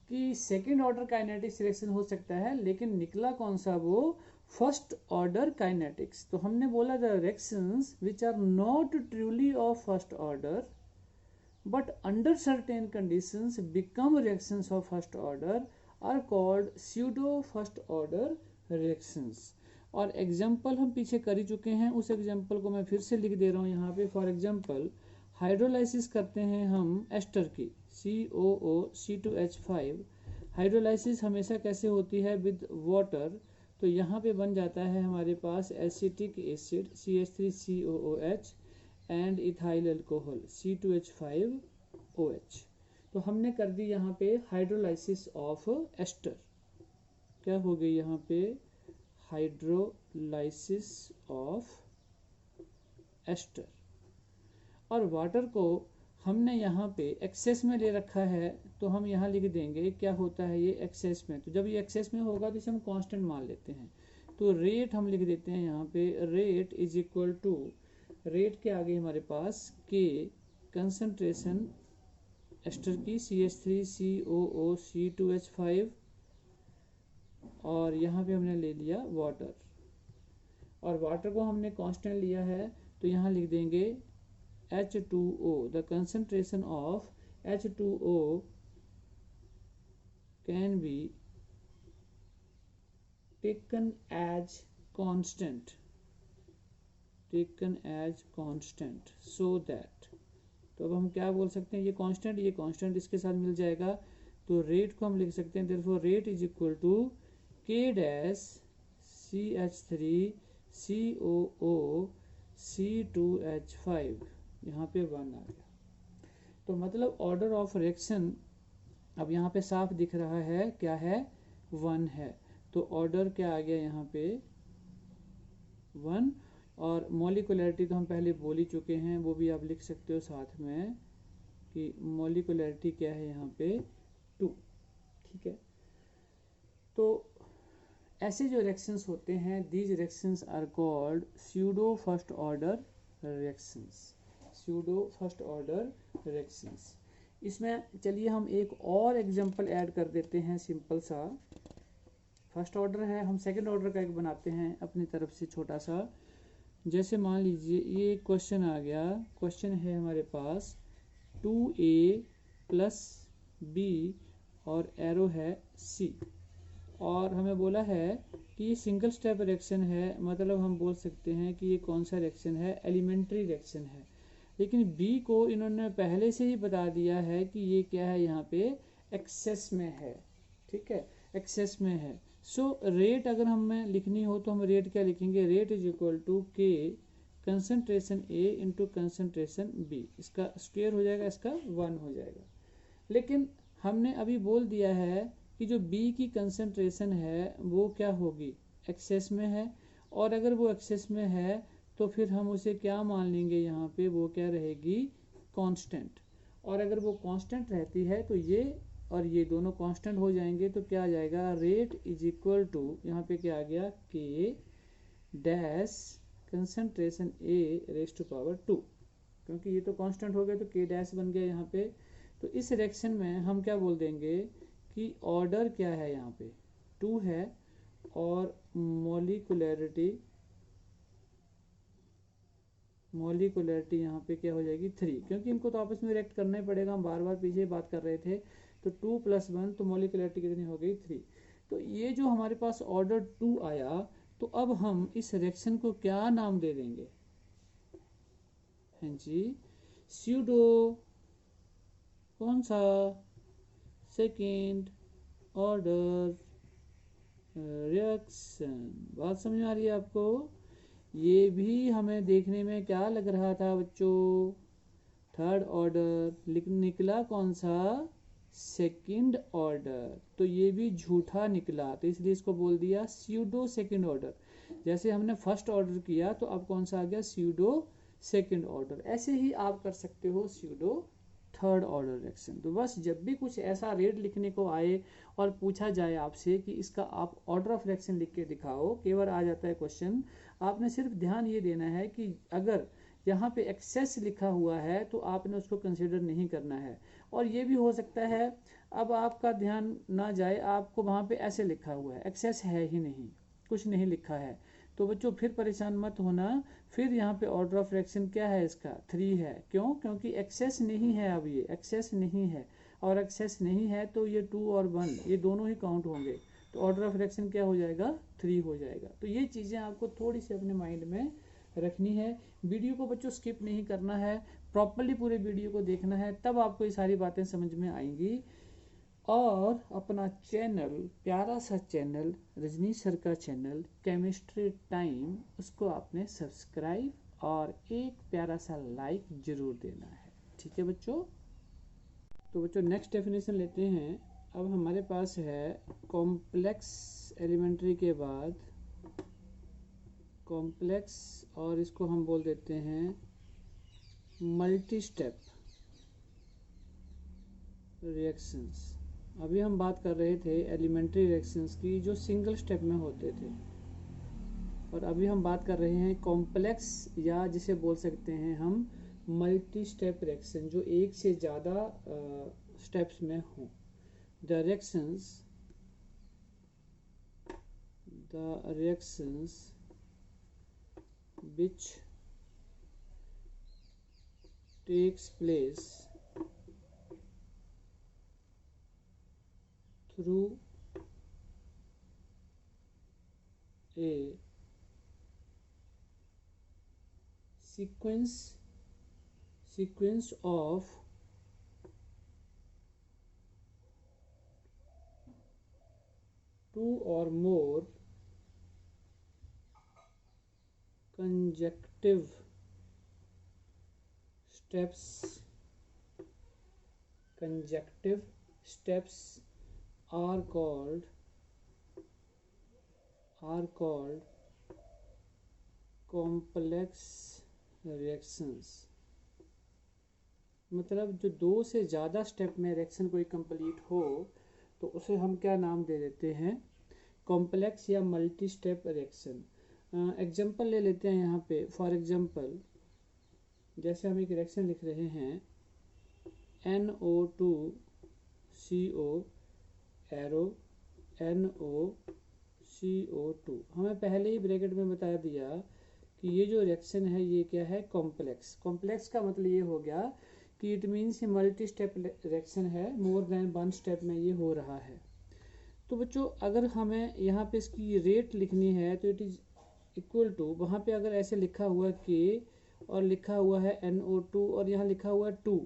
कि सेकेंड ऑर्डर काइनेटिक्स रिएक्शन हो सकता है, लेकिन निकला कौन सा, वो फर्स्ट ऑर्डर काइनेटिक्स। तो हमने बोला the reactions which are not truly of first order but under certain conditions become reactions of first order are called pseudo first order reactions। और एग्जाम्पल हम पीछे कर ही चुके हैं, उस एग्जाम्पल को मैं फिर से लिख दे रहा हूँ यहाँ पे। फॉर एग्जाम्पल हाइड्रोलाइसिस करते हैं हम एस्टर की COOC2H5। हाइड्रोलाइसिस हमेशा कैसे होती है, विद वाटर। तो यहाँ पे बन जाता है हमारे पास acetic acid CH3COOH and ethyl alcohol C2H5OH। तो हमने कर दी यहाँ पे हाइड्रोलाइसिस ऑफ एस्टर। क्या हो गई यहाँ पे, हाइड्रोलाइसिस ऑफ एस्टर। और वाटर को हमने यहाँ पे एक्सेस में ले रखा है, तो हम यहाँ लिख देंगे क्या होता है ये एक्सेस में। तो जब ये एक्सेस में होगा तो इसे हम कांस्टेंट मान लेते हैं। तो रेट हम लिख देते हैं यहाँ पे, rate is equal to, rate के आगे हमारे पास के कंसंट्रेशन एस्टर की CH3COOC2H5 और यहाँ पे हमने ले लिया वाटर, और वाटर को हमने कांस्टेंट लिया है तो यहाँ लिख देंगे H2O। The concentration of H2O can be taken as constant, taken as constant so that. तो अब हम क्या बोल सकते हैं, ये कांस्टेंट इसके साथ मिल जाएगा, तो रेट को हम लिख सकते हैं therefore rate is equal to K dash CH3COOC2H5। यहाँ पे 1 आ गया। तो मतलब ऑर्डर ऑफ रिएक्शन अब यहाँ पे साफ दिख रहा है, क्या है, 1 है। तो ऑर्डर क्या आ गया यहाँ पे, 1। और मॉलिकुलैरिटी तो हम पहले बोल ही चुके हैं, वो भी आप लिख सकते हो साथ में कि मॉलिकुलैरिटी क्या है यहाँ पे, 2। ठीक है। तो ऐसे जो रिएक्शंस होते हैं, these reactions are called pseudo first order reactions, pseudo first order reactions. इसमें चलिए हम एक और एग्जांपल ऐड कर देते हैं, सिंपल सा। फर्स्ट ऑर्डर है, हम सेकंड ऑर्डर का एक बनाते हैं अपनी तरफ से छोटा सा। जैसे मान लीजिए ये क्वेश्चन आ गया, क्वेश्चन है हमारे पास 2A + B और एरो है C, और हमें बोला है कि ये सिंगल स्टेप रिएक्शन है, मतलब हम बोल सकते हैं कि ये कौन सा रिएक्शन है, एलिमेंट्री रिएक्शन है। लेकिन B को इन्होंने पहले से ही बता दिया है कि ये क्या है, यहाँ पे एक्सेस में है। ठीक है, एक्सेस में है। सो रेट अगर हमें लिखनी हो तो हम रेट क्या लिखेंगे, rate is equal to K concentration A into concentration B। इसका स्क्वायर हो जाएगा, इसका 1 हो जाएगा। लेकिन हमने अभी बोल दिया है कि जो B की कंसंट्रेशन है वो क्या होगी, एक्सेस में है, और अगर वो एक्सेस में है तो फिर हम उसे क्या मान लेंगे, यहाँ पे वो क्या रहेगी, कांस्टेंट। और अगर वो कांस्टेंट रहती है तो ये और ये दोनों कांस्टेंट हो जाएंगे, तो क्या आ जाएगा, रेट इज इक्वल टू, यहाँ पे क्या आ गया, K dash concentration A raise to power 2। क्योंकि ये तो कांस्टेंट हो गया तो K डैश बन गया यहाँ पे। तो इस रिएक्शन में हम क्या बोल देंगे कि ऑर्डर क्या है, यहाँ पे 2 है, और मॉलिकुलैरिटी यहाँ पे क्या हो जाएगी, 3। क्योंकि इनको तो आपस में रिएक्ट करना ही पड़ेगा, हम बार बार पीछे बात कर रहे थे। तो 2 + 1 तो मॉलिकुलैरिटी कितनी हो गई, 3। तो ये जो हमारे पास ऑर्डर 2 आया, तो अब हम इस रिएक्शन को क्या नाम दे देंगे, हैं जी, स्यूडो कौन सा, सेकेंड ऑर्डर रिएक्शन। बात समझ आ रही है आपको। ये भी हमें देखने में क्या लग रहा था बच्चों, थर्ड ऑर्डर, लेकिन निकला कौन सा, सेकंड ऑर्डर। तो ये भी झूठा निकला, तो इसलिए इसको बोल दिया स्यूडो सेकंड ऑर्डर। जैसे हमने फर्स्ट ऑर्डर किया तो अब कौन सा आ गया, स्यूडो सेकंड ऑर्डर। ऐसे ही आप कर सकते हो स्यूडो थर्ड ऑर्डर रिएक्शन। तो बस जब भी कुछ ऐसा रेट लिखने को आए और पूछा जाए आपसे कि इसका आप ऑर्डर ऑफ रिएक्शन लिख के दिखाओ, कई बार आ जाता है क्वेश्चन, आपने सिर्फ ध्यान ये देना है कि अगर यहाँ पे एक्सेस लिखा हुआ है तो आपने उसको कंसिडर नहीं करना है। और ये भी हो सकता है अब आपका ध्यान ना जाए, आपको वहाँ पे ऐसे लिखा हुआ है, एक्सेस है ही नहीं, कुछ नहीं लिखा है, तो बच्चों फिर परेशान मत होना। फिर यहाँ पे ऑर्डर ऑफ रिएक्शन क्या है इसका 3 है। क्यों? क्योंकि एक्सेस नहीं है, अब ये एक्सेस नहीं है, और एक्सेस नहीं है तो ये 2 और 1 ये दोनों ही काउंट होंगे, तो ऑर्डर ऑफ रिएक्शन क्या हो जाएगा 3 हो जाएगा। तो ये चीज़ें आपको थोड़ी सी अपने माइंड में रखनी है। वीडियो को बच्चों स्किप नहीं करना है, प्रॉपरली पूरे वीडियो को देखना है, तब आपको ये सारी बातें समझ में आएंगी। और अपना चैनल, प्यारा सा चैनल रजनी सर का चैनल केमिस्ट्री टाइम, उसको आपने सब्सक्राइब और एक प्यारा सा लाइक जरूर देना है। ठीक है बच्चों? तो बच्चों नेक्स्ट डेफिनेशन लेते हैं। अब हमारे पास है कॉम्प्लेक्स एलिमेंट्री के बाद कॉम्प्लेक्स, और इसको हम बोल देते हैं मल्टी स्टेप रिएक्शंस। अभी हम बात कर रहे थे एलिमेंट्री रिएक्शंस की जो सिंगल स्टेप में होते थे, और अभी हम बात कर रहे हैं कॉम्प्लेक्स, या जिसे बोल सकते हैं हम मल्टी स्टेप रिएक्शन, जो एक से ज़्यादा स्टेप्स में हो। The reactions which takes place through a sequence of two or more conjunctive steps are called complex reactions। मतलब जो 2 से ज़्यादा स्टेप में रिएक्शन कोई कंप्लीट हो तो उसे हम क्या नाम दे देते हैं, कॉम्प्लेक्स या मल्टी स्टेप रिएक्शन। एग्जांपल ले लेते हैं यहाँ पे। फॉर एग्जांपल जैसे हम एक रिएक्शन लिख रहे हैं NO2CO एरो NOCO2, हमें पहले ही ब्रैकेट में बता दिया कि ये जो रिएक्शन है ये क्या है, कॉम्प्लेक्स। कॉम्प्लेक्स का मतलब ये हो गया कि इट मीन्स ये मल्टी स्टेप रिएक्शन है, मोर देन 1 स्टेप में ये हो रहा है। तो बच्चों अगर हमें यहाँ पे इसकी रेट लिखनी है तो इट इज़ इक्वल टू, वहाँ पे अगर ऐसे लिखा हुआ K और लिखा हुआ है NO2 और यहाँ लिखा हुआ है 2,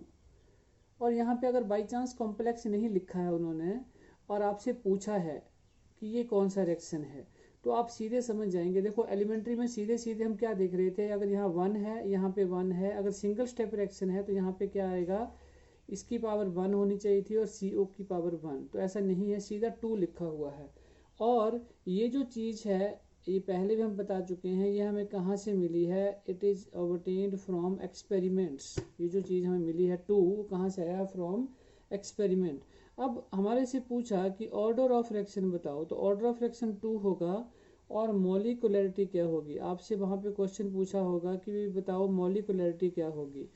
और यहाँ पे अगर बाई चांस कॉम्प्लेक्स नहीं लिखा है उन्होंने और आपसे पूछा है कि ये कौन सा रिएक्शन है, तो आप सीधे समझ जाएंगे। देखो एलिमेंट्री में सीधे सीधे हम क्या देख रहे थे, अगर यहाँ 1 है, यहाँ पे 1 है, अगर सिंगल स्टेप रिएक्शन है तो यहाँ पे क्या आएगा, इसकी पावर 1 होनी चाहिए थी और CO की पावर 1, तो ऐसा नहीं है, सीधा 2 लिखा हुआ है। और ये जो चीज़ है ये पहले भी हम बता चुके हैं, ये हमें कहाँ से मिली है, it is obtained from experiments. ये जो चीज़ हमें मिली है 2, कहाँ से आया, फ्रॉम एक्सपेरिमेंट। अब हमारे से पूछा कि ऑर्डर ऑफ रिएक्शन बताओ, तो ऑर्डर ऑफ रिएक्शन 2 होगा, और मॉलिक्युलरिटी क्या होगी, आपसे वहाँ पे क्वेश्चन पूछा होगा कि बताओ मॉलिक्युलरिटी क्या होगी।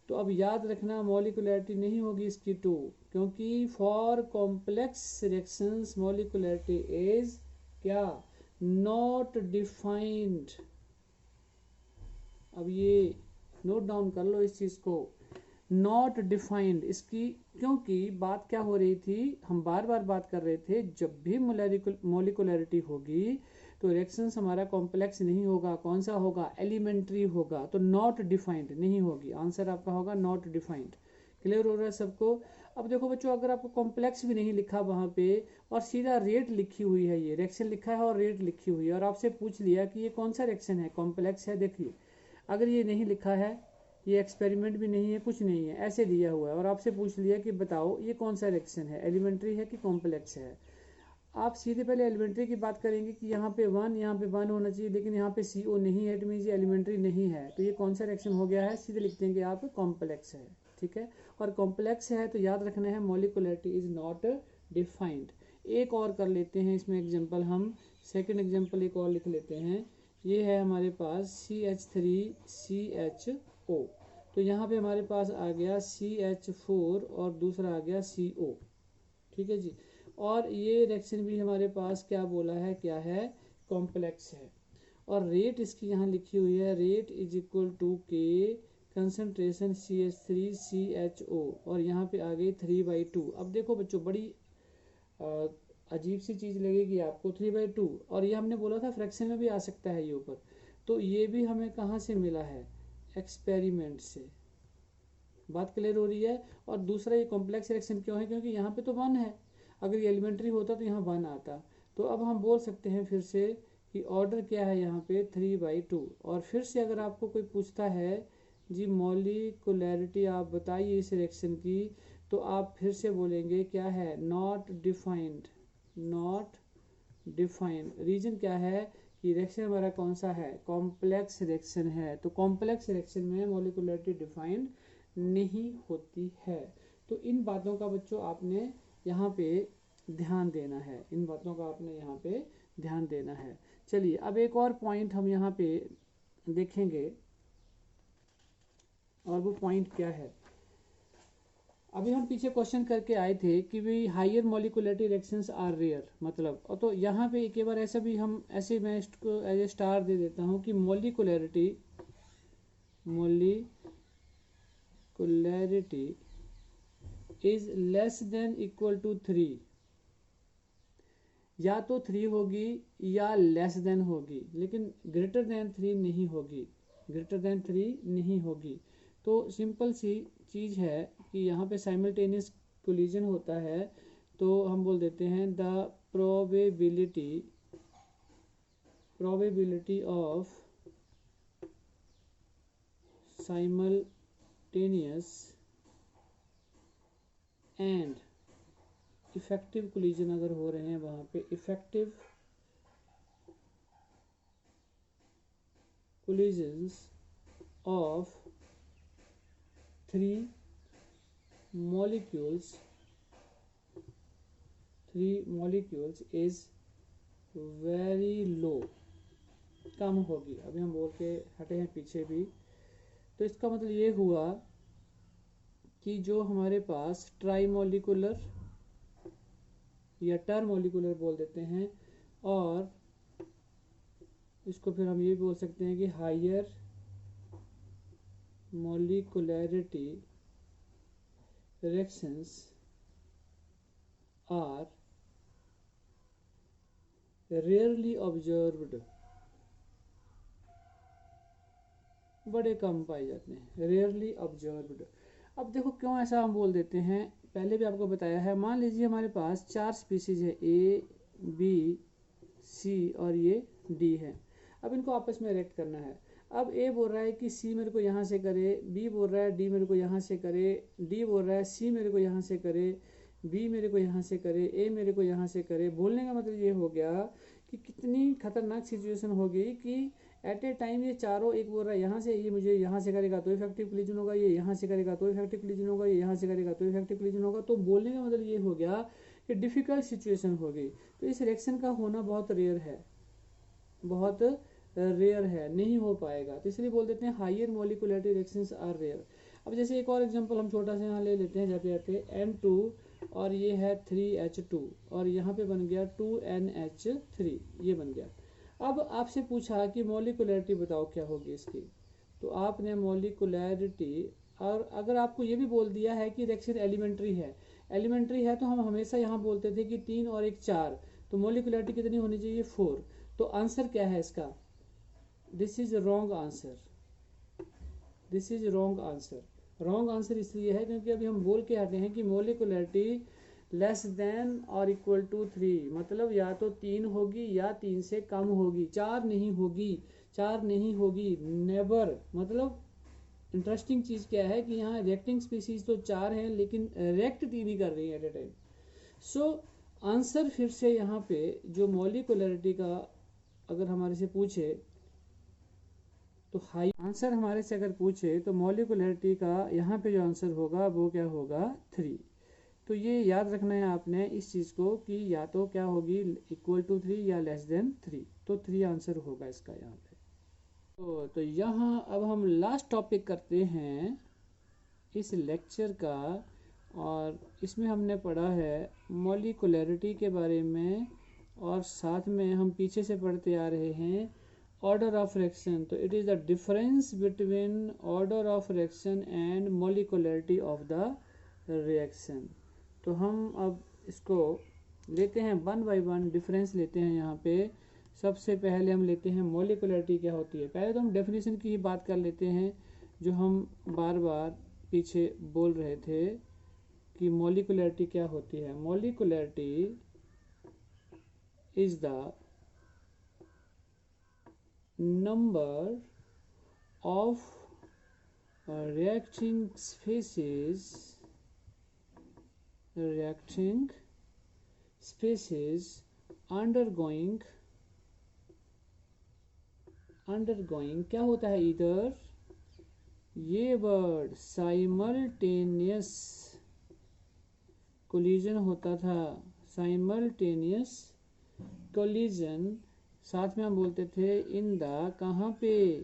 तो अब याद रखना मॉलिक्युलरिटी नहीं होगी इसकी 2, क्योंकि फॉर कॉम्प्लेक्स रिएक्शंस मॉलिक्युलरिटी इज क्या, नॉट डिफाइंड। अब ये नोट डाउन कर लो इस चीज़ को, नॉट डिफाइंड इसकी, क्योंकि बात क्या हो रही थी, हम बार बार बात कर रहे थे, जब भी मॉलिक्युलरिटी होगी तो रिएक्शंस हमारा कॉम्प्लेक्स नहीं होगा, कौन सा होगा, एलिमेंट्री होगा, तो नॉट डिफाइंड नहीं होगी, आंसर आपका होगा नॉट डिफाइंड। क्लियर हो रहा है सबको? अब देखो बच्चों अगर आपको कॉम्प्लेक्स भी नहीं लिखा वहाँ पे और सीधा रेट लिखी हुई है, ये रिएक्शन लिखा है और रेट लिखी हुई है, और आपसे पूछ लिया कि ये कौन सा रिएक्शन है, कॉम्प्लेक्स है, देखिए अगर ये नहीं लिखा है, ये एक्सपेरिमेंट भी नहीं है, कुछ नहीं है, ऐसे दिया हुआ है, और आपसे पूछ लिया कि बताओ ये कौन सा रिएक्शन है, एलिमेंट्री है कि कॉम्प्लेक्स है, आप सीधे पहले एलिमेंट्री की बात करेंगे कि यहाँ पे 1 होना चाहिए, लेकिन यहाँ पे CO नहीं है, इट मीन्स ये एलिमेंट्री नहीं है, तो ये कौन सा रिएक्शन हो गया है, सीधे लिख देंगे आप कॉम्प्लेक्स है। ठीक है। और कॉम्प्लेक्स है तो याद रखना है मॉलिकुलरिटी इज नॉट डिफाइंड। एक और कर लेते हैं इसमें एग्जांपल, हम सेकंड एग्जांपल एक और लिख लेते हैं। ये है हमारे पास CH3CHO, तो यहाँ पे हमारे पास आ गया CH4 और दूसरा आ गया CO, ठीक है जी। और ये रिएक्शन भी हमारे पास क्या बोला है, क्या है, कॉम्प्लेक्स है। और रेट इसकी यहाँ लिखी हुई है, rate is equal to K concentration CH3CHO, और यहाँ पे आ गई 3/2। अब देखो बच्चों, बड़ी अजीब सी चीज़ लगेगी आपको, 3/2, और ये हमने बोला था फ्रैक्शन में भी आ सकता है ये ऊपर, तो ये भी हमें कहाँ से मिला है, एक्सपेरिमेंट से। बात क्लियर हो रही है। और दूसरा ये कॉम्प्लेक्स रिएक्शन क्यों है, क्योंकि यहाँ पे तो 1 है, अगर ये एलिमेंट्री होता तो यहाँ 1 आता। तो अब हम बोल सकते हैं फिर से कि ऑर्डर क्या है यहाँ पे 3/2। और फिर से अगर आपको कोई पूछता है जी मॉलिकुलरिटी आप बताइए इस रिएक्शन की, तो आप फिर से बोलेंगे क्या है, not defined, not defined. Reason क्या है कि रिएक्शन हमारा कौन सा है, कॉम्प्लेक्स रिएक्शन है। तो कॉम्प्लेक्स रिएक्शन में मॉलिकुलरिटी डिफाइंड नहीं होती है। तो इन बातों का बच्चों आपने यहाँ पे ध्यान देना है, इन बातों का आपने यहाँ पे ध्यान देना है। चलिए अब एक और पॉइंट हम यहाँ पे देखेंगे, और वो पॉइंट क्या है। अभी हम पीछे क्वेश्चन करके आए थे कि भी higher molecularity reactions are rare, मतलब, और तो यहाँ पे एक बार ऐसा भी हम ऐसे, मैं इसको एज ए स्टार दे देता हूँ कि molecularity is less than equal to 3, या तो 3 होगी या लेस देन होगी, लेकिन ग्रेटर देन 3 नहीं होगी, ग्रेटर देन 3 नहीं होगी। तो सिंपल सी चीज़ है कि यहाँ पे साइमल्टेनियस कोलिजन होता है, तो हम बोल देते हैं the probability of simultaneous and effective collision अगर हो रहे हैं, वहाँ पे effective collisions of 3 molecules is very low, कम होगी। अभी हम बोल के हटे हैं पीछे भी, तो इसका मतलब ये हुआ कि जो हमारे पास ट्राई मॉलिकुलर या टर मॉलिकुलर बोल देते हैं, और इसको फिर हम ये बोल सकते हैं कि higher molecularity reactions are rarely observed, बड़े कम पाए जाते हैं, rarely observed। अब देखो क्यों ऐसा हम बोल देते हैं, पहले भी आपको बताया है। मान लीजिए हमारे पास 4 स्पीसीज है, A, B, C और ये D है। अब इनको आपस में रिएक्ट करना है। अब A बोल रहा है कि C मेरे को यहाँ से करे, B बोल रहा है D मेरे को यहाँ से करे, D बोल रहा है C मेरे को यहाँ से करे, B मेरे को यहाँ से करे, A मेरे को यहाँ से करे। बोलने का मतलब ये हो गया कि कितनी खतरनाक सिचुएशन हो गई कि एट ए टाइम ये चारों, एक बोल रहा है यहाँ से, ये मुझे यहाँ से करेगा तो इफेक्टिव कोलिजन होगा, ये यहाँ से करेगा तो इफेक्टिव कोलिजन होगा, ये यहाँ से करेगा तो इफेक्टिव कोलिजन होगा। तो बोलने का मतलब ये हो गया कि डिफ़िकल्ट सिचुएशन हो गई। तो इस रिएक्शन का होना बहुत रेयर है, बहुत रेयर है, नहीं हो पाएगा। तो इसलिए बोल देते हैं higher molecularity reactions are rare. अब जैसे एक और एग्जांपल हम छोटा सा यहाँ ले लेते हैं, जाते जाते N2 और ये है 3H2 और यहाँ पे बन गया 2NH3, ये बन गया। अब आपसे पूछा कि मॉलिकुलरिटी बताओ क्या होगी इसकी, तो आपने मॉलिकुलरिटी, और अगर आपको ये भी बोल दिया है कि रिएक्शन एलिमेंट्री है तो हम हमेशा यहाँ बोलते थे कि 3 और 1 4, तो मॉलिकुलरिटी कितनी होनी चाहिए, 4। तो आंसर क्या है इसका, this is wrong answer, this is wrong answer. Wrong answer इसलिए है क्योंकि अभी हम बोल के हटे हैं कि मॉलिकुलरिटी लेस देन और इक्वल टू 3, मतलब या तो 3 होगी या 3 से कम होगी, 4 नहीं होगी, 4 नहीं होगी, नेवर। मतलब इंटरेस्टिंग चीज़ क्या है कि यहाँ रिएक्टिंग स्पीसीज तो 4 हैं लेकिन रिएक्ट 3 ही कर रही है at a time. So answer फिर से यहाँ पे जो मॉलिकुलरिटी का अगर हमारे से पूछे तो हाई आंसर हमारे से अगर पूछे तो मॉलिकुलरिटी का यहाँ पे जो आंसर होगा वो क्या होगा 3। तो ये याद रखना है आपने इस चीज़ को कि या तो क्या होगी इक्वल टू 3 या लेस देन 3, तो 3 आंसर होगा इसका यहाँ पे। तो यहाँ अब हम लास्ट टॉपिक करते हैं इस लेक्चर का, और इसमें हमने पढ़ा है मॉलिकुलरिटी के बारे में, और साथ में हम पीछे से पढ़ते आ रहे हैं ऑर्डर ऑफ रिएक्शन। तो it is the difference between order of reaction and molecularity of the reaction. तो हम अब इसको लेते हैं वन बाय वन, डिफरेंस लेते हैं यहाँ पे। सबसे पहले हम लेते हैं मॉलिकुलरिटी क्या होती है। पहले तो हम डेफिनेशन की ही बात कर लेते हैं, जो हम बार बार पीछे बोल रहे थे कि मॉलिकुलरिटी क्या होती है। Molecularity is the number of reacting species undergoing क्या होता है इधर, ये वर्ड साइमल्टेनियस कोलिजन होता था, साइमल्टेनियस कोलिजन। साथ में हम बोलते थे इन द कहाँ पे,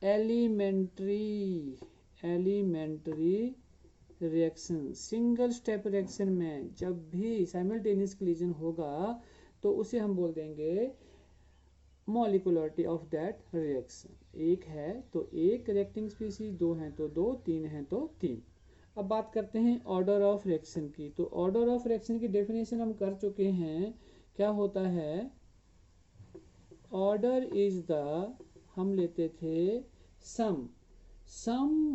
elementary reaction, single step reaction में जब भी साइमल्टेनियस कोलिजन होगा तो उसे हम बोल देंगे मॉलिकुलरिटी ऑफ दैट रिएक्शन। एक है तो एक रिएक्टिंग स्पीसीज, दो हैं तो दो, तीन हैं तो तीन। अब बात करते हैं ऑर्डर ऑफ रिएक्शन की। तो ऑर्डर ऑफ रिएक्शन की डेफिनेशन हम कर चुके हैं, क्या होता है, ऑर्डर इज द, हम लेते थे sum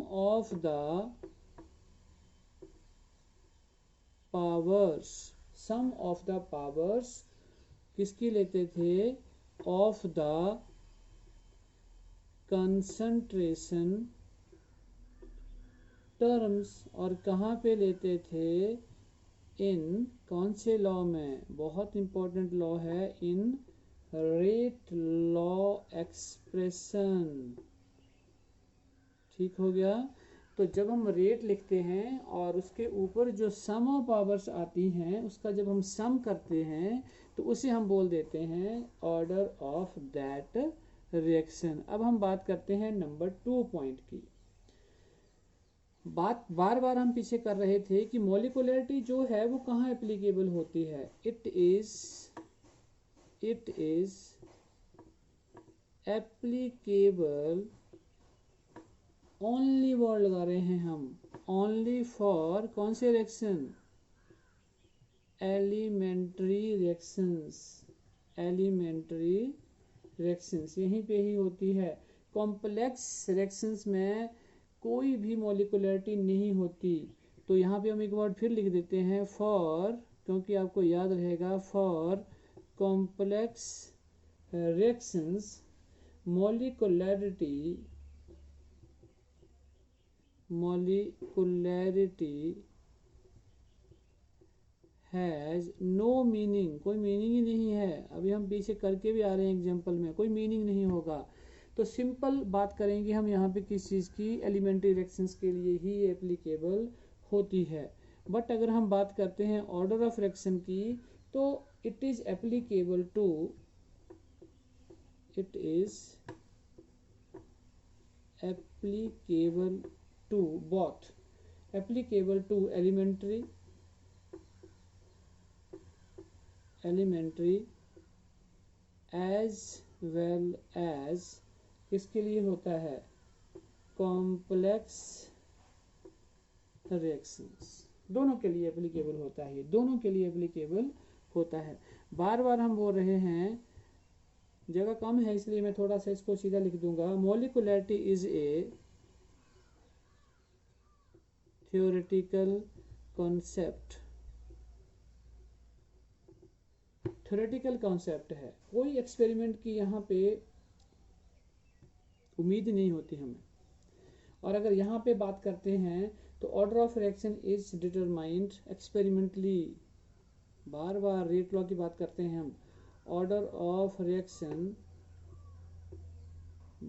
of the powers, sum of the powers किसकी लेते थे, ऑफ द कंसंट्रेशन टर्म्स। और कहाँ पे लेते थे, इन कौन से लॉ में, बहुत इंपॉर्टेंट लॉ है, इन रेट लॉ एक्सप्रेशन। ठीक हो गया। तो जब हम रेट लिखते हैं और उसके ऊपर जो सम ऑफ पावर्स आती हैं उसका जब हम सम करते हैं तो उसे हम बोल देते हैं ऑर्डर ऑफ दैट रिएक्शन। अब हम बात करते हैं नंबर 2 पॉइंट की। बात बार बार हम पीछे कर रहे थे कि मॉलिकुलरिटी जो है वो कहाँ एप्लीकेबल होती है। It is applicable, only word लगा रहे हैं हम, ओनली फॉर कौन से reaction, elementary reactions, elementary reactions यहीं पे ही होती है। कॉम्प्लेक्स रिएक्शंस में कोई भी मॉलिकुलरिटी नहीं होती। तो यहाँ पे हम एक वर्ड फिर लिख देते हैं फॉर, क्योंकि आपको याद रहेगा, for complex reactions molecularity has no meaning, कोई मीनिंग ही नहीं है। अभी हम पीछे करके भी आ रहे हैं एग्जाम्पल में, कोई मीनिंग नहीं होगा। तो सिंपल बात करेंगे हम यहाँ पे किस चीज़ की, एलिमेंट्री रिएक्शंस के लिए ही एप्लीकेबल होती है। बट अगर हम बात करते हैं ऑर्डर ऑफ रिएक्शन की, तो it is applicable to both, applicable to elementary as well as किसके लिए होता है, कॉम्प्लेक्स रिएक्शंस, दोनों के लिए एप्लीकेबल होता है, दोनों के लिए एप्लीकेबल होता है। बार बार हम बोल रहे हैं, जगह कम है इसलिए मैं थोड़ा सा इसको सीधा लिख दूंगा। Molecularity is a theoretical concept, theoretical concept है, कोई एक्सपेरिमेंट की यहाँ पे उम्मीद नहीं होती हमें। और अगर यहाँ पे बात करते हैं तो order of reaction is determined experimentally, bar bar rate law की बात करते हैं हम, order of reaction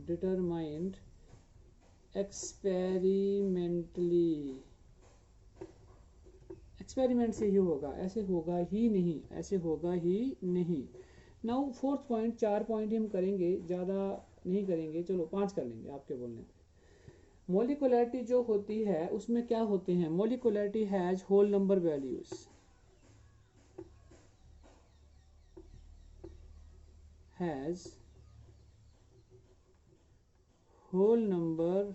determined experimentally, experiment से ही होगा, ऐसे होगा ही नहीं, ऐसे होगा ही नहीं। नाउ फोर्थ पॉइंट, 4 पॉइंट ही हम करेंगे, ज़्यादा नहीं करेंगे, चलो 5 कर लेंगे आपके बोलने पे। मोलिकुलरिटी जो होती है उसमें क्या होते हैं, molecularity has whole number values, has whole number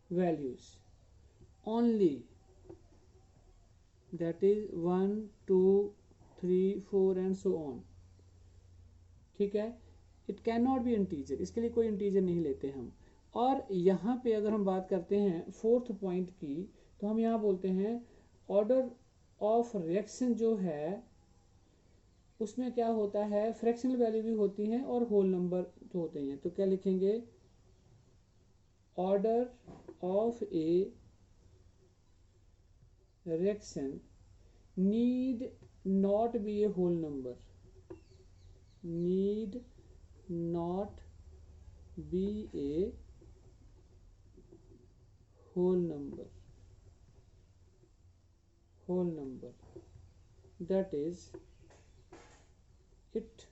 values only, that is 1 2 3 4 and so on, ठीक है। It can not be integer, इसके लिए कोई इंटीजर नहीं लेते हम। और यहाँ पे अगर हम बात करते हैं फोर्थ पॉइंट की, तो हम यहाँ बोलते हैं ऑर्डर ऑफ रिएक्शन जो है उसमें क्या होता है, फ्रैक्शनल वैल्यू भी होती हैं और होल नंबर जो होते हैं। तो क्या लिखेंगे, order of a reaction need not be a whole number, need not be a whole number, whole number, that is it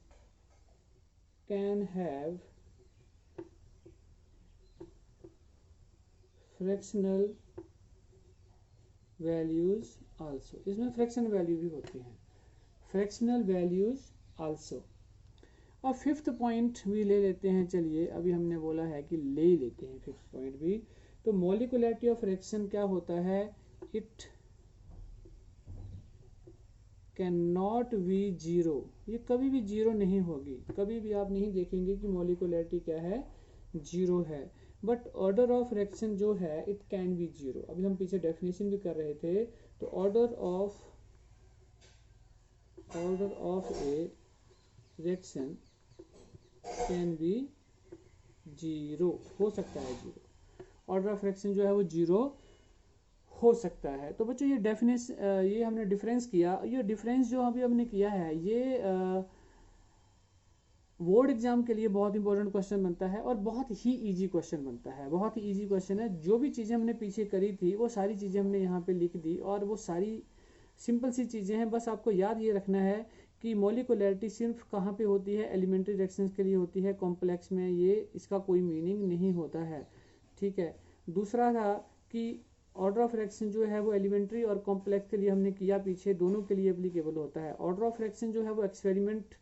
can have fractional values also, इसमें फ्रैक्शनल वैल्यू भी होती हैं, फ्रैक्शनल वैल्यूज आल्सो। और fifth point भी ले लेते हैं, चलिए अभी हमने बोला है कि ले ही लेते हैं फिफ्थ पॉइंट भी। तो मोलिकुलरिटी ऑफ रिएक्शन क्या होता है, it can not be zero, ये कभी भी जीरो नहीं होगी, कभी भी आप नहीं देखेंगे कि मोलिकुलरिटी क्या है, जीरो है। बट ऑर्डर ऑफ रिएक्शन जो है इट कैन बी जीरो, अभी हम पीछे डेफिनेशन भी कर रहे थे। तो order of A reaction can be zero, हो सकता है जीरो, ऑर्डर ऑफ रिएक्शन जो है वो जीरो हो सकता है। तो बच्चों ये डेफिनेशन, ये हमने डिफरेंस किया, ये डिफरेंस जो अभी हमने किया है ये बोर्ड एग्जाम के लिए बहुत इंपॉर्टेंट क्वेश्चन बनता है और बहुत ही इजी क्वेश्चन बनता है, बहुत ही इजी क्वेश्चन है। जो भी चीज़ें हमने पीछे करी थी वो सारी चीज़ें हमने यहाँ पे लिख दी और वो सारी सिंपल सी चीज़ें हैं। बस आपको याद ये रखना है कि मोलिकुलरिटी सिर्फ कहाँ पे होती है, एलिमेंट्री रिएक्शंस के लिए होती है, कॉम्प्लेक्स में ये इसका कोई मीनिंग नहीं होता है, ठीक है। दूसरा था कि ऑर्डर ऑफ रिएक्शन जो है वो एलिमेंट्री और कॉम्प्लेक्स के लिए हमने किया, पीछे दोनों के लिए एप्लीकेबल होता है। ऑर्डर ऑफ रिएक्शन जो है वो एक्सपेरिमेंट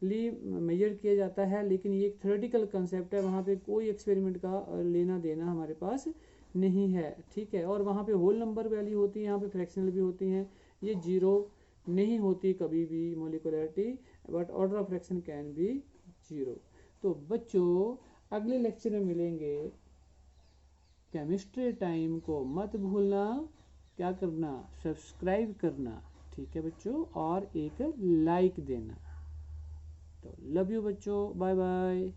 मेजर किया जाता है, लेकिन ये एक थ्योरेटिकल कंसेप्ट है, वहाँ पे कोई एक्सपेरिमेंट का लेना देना हमारे पास नहीं है, ठीक है। और वहाँ पे होल नंबर वैल्यू होती है, यहाँ पे फ्रैक्शनल भी होती हैं, ये जीरो नहीं होती कभी भी molecularity, but order of reaction can be zero. तो बच्चों अगले लेक्चर में मिलेंगे, केमिस्ट्री टाइम को मत भूलना, क्या करना, सब्सक्राइब करना, ठीक है बच्चों, और एक लाइक देना। तो लव यू बच्चों, बाय बाय।